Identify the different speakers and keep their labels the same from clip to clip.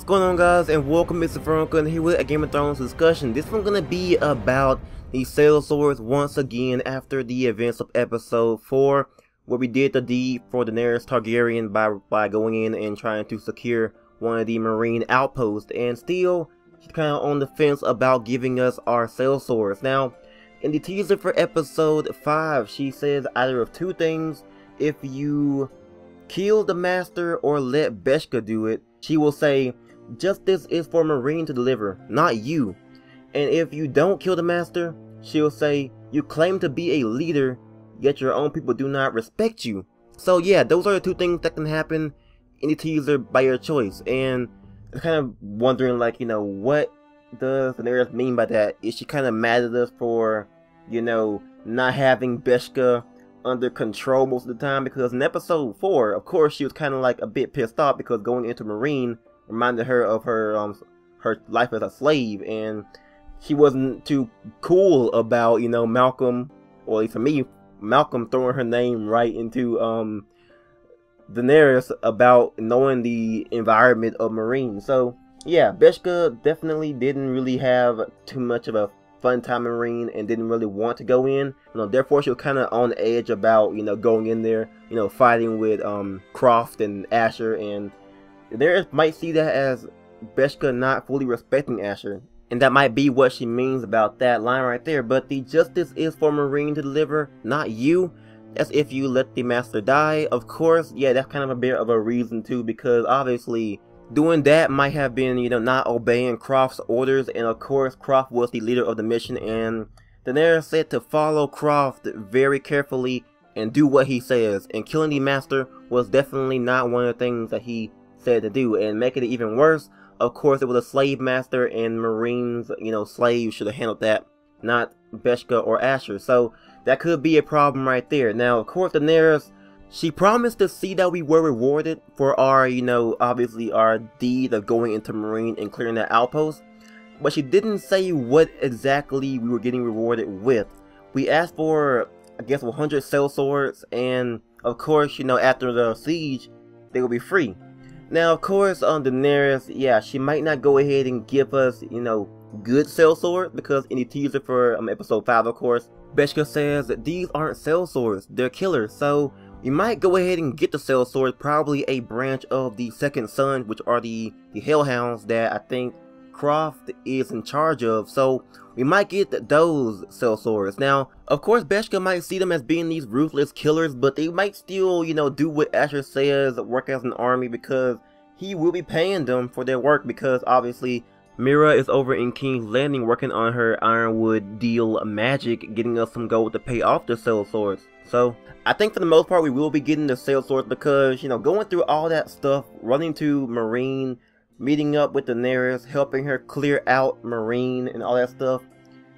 Speaker 1: What's going on, guys, and welcome to InfernoKun here with a Game of Thrones discussion. This one's gonna be about the Sellswords once again after the events of episode 4, where we did the deed for Daenerys Targaryen by going in and trying to secure one of the marine outposts, and still she's kind of on the fence about giving us our Sellswords. Now, in the teaser for episode 5, she says either of two things: if you kill the master or let Beshka do it, she will say, "Justice is for Marine to deliver, not you." And if you don't kill the master, she'll say, "You claim to be a leader, yet your own people do not respect you." So yeah, those are the two things that can happen in the teaser by your choice. And I'm kind of wondering, like, what does Daenerys mean by that? Is she kind of mad at us for, not having Beshka under control most of the time? Because in episode 4, of course, she was kind of like a bit pissed off because going into Marine reminded her of her life as a slave, and she wasn't too cool about Malcolm, or at least for me, Malcolm throwing her name right into Daenerys about knowing the environment of Marine. So yeah, Beshka definitely didn't really have too much of a fun time in Marine and didn't really want to go in. Therefore she was kind of on edge about going in there, fighting with Croft and Asher, and Daenerys might see that as Beshka not fully respecting Asher, and that might be what she means about that line right there. But the justice is for Marine to deliver, not you. That's if you let the master die. Of course, yeah, that's kind of a bit of a reason too, because obviously doing that might have been, not obeying Croft's orders, and of course Croft was the leader of the mission, and Daenerys said to follow Croft very carefully and do what he says, and killing the master was definitely not one of the things that he said to do. And make it even worse, of course it was a slave master, and Marines, slaves should have handled that, not Beshka or Asher. So that could be a problem right there. Now, of course, Daenerys, she promised to see that we were rewarded for our, obviously our deed of going into Marine and clearing that outpost. But she didn't say what exactly we were getting rewarded with. We asked for, I guess, 100 Sellswords, and of course, after the siege, they will be free. Now, of course, Daenerys, yeah, she might not go ahead and give us, good Sellswords, because in the teaser for episode 5, of course, Beshka says that these aren't Sellswords, they're killers. So we might go ahead and get the Sellswords, probably a branch of the Second Son, which are the Hellhounds that I think Croft is in charge of. So we might get those Sellswords. Now, of course, Beshka might see them as being these ruthless killers, but they might still, do what Asher says, work as an army, because he will be paying them for their work, because obviously Mira is over in King's Landing working on her Ironwood deal magic, getting us some gold to pay off the Sellswords. So I think for the most part we will be getting the Sellswords, because going through all that stuff, running to Marine, meeting up with Daenerys, helping her clear out Marine and all that stuff,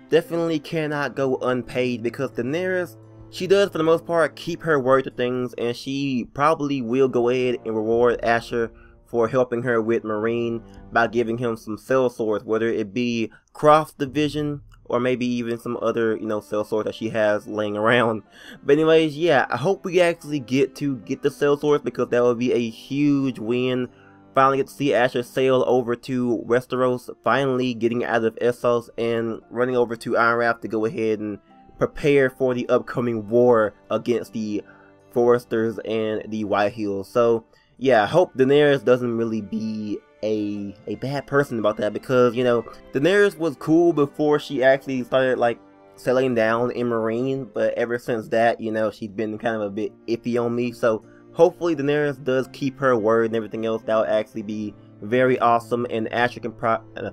Speaker 1: definitely cannot go unpaid, because Daenerys, she does for the most part keep her word to things, and she probably will go ahead and reward Asher for helping her with Marine by giving him some Sellswords, whether it be Croft's division or maybe even some other, Sellswords that she has laying around. But anyways, yeah, I hope we actually get the Sellswords, because that would be a huge win. Finally get to see Asher sail over to Westeros, finally getting out of Essos and running over to Ironrath to go ahead and prepare for the upcoming war against the Forresters and the Whitehills. So yeah, I hope Daenerys doesn't really be a bad person about that, because Daenerys was cool before she actually started like settling down in Marine, but ever since that, she's been kind of a bit iffy on me. So hopefully Daenerys does keep her word and everything else. That would actually be very awesome, and Asher can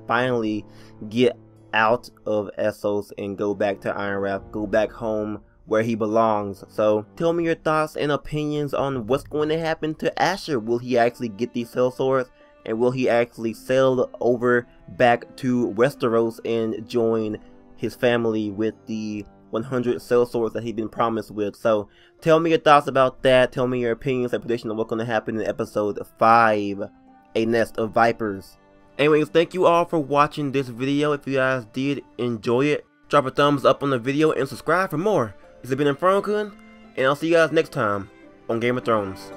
Speaker 1: finally get out of Essos and go back to Ironrath, go back home where he belongs. So tell me your thoughts and opinions on what's going to happen to Asher. Will he actually get these Sellswords, and will he actually sail over back to Westeros and join his family with the 100 Sellswords that he's been promised with? So tell me your thoughts about that. Tell me your opinions and prediction of what's going to happen in episode 5, A Nest of Vipers. Anyways, thank you all for watching this video. If you guys did enjoy it, drop a thumbs up on the video and subscribe for more. This has been InfernoKun, and I'll see you guys next time on Game of Thrones.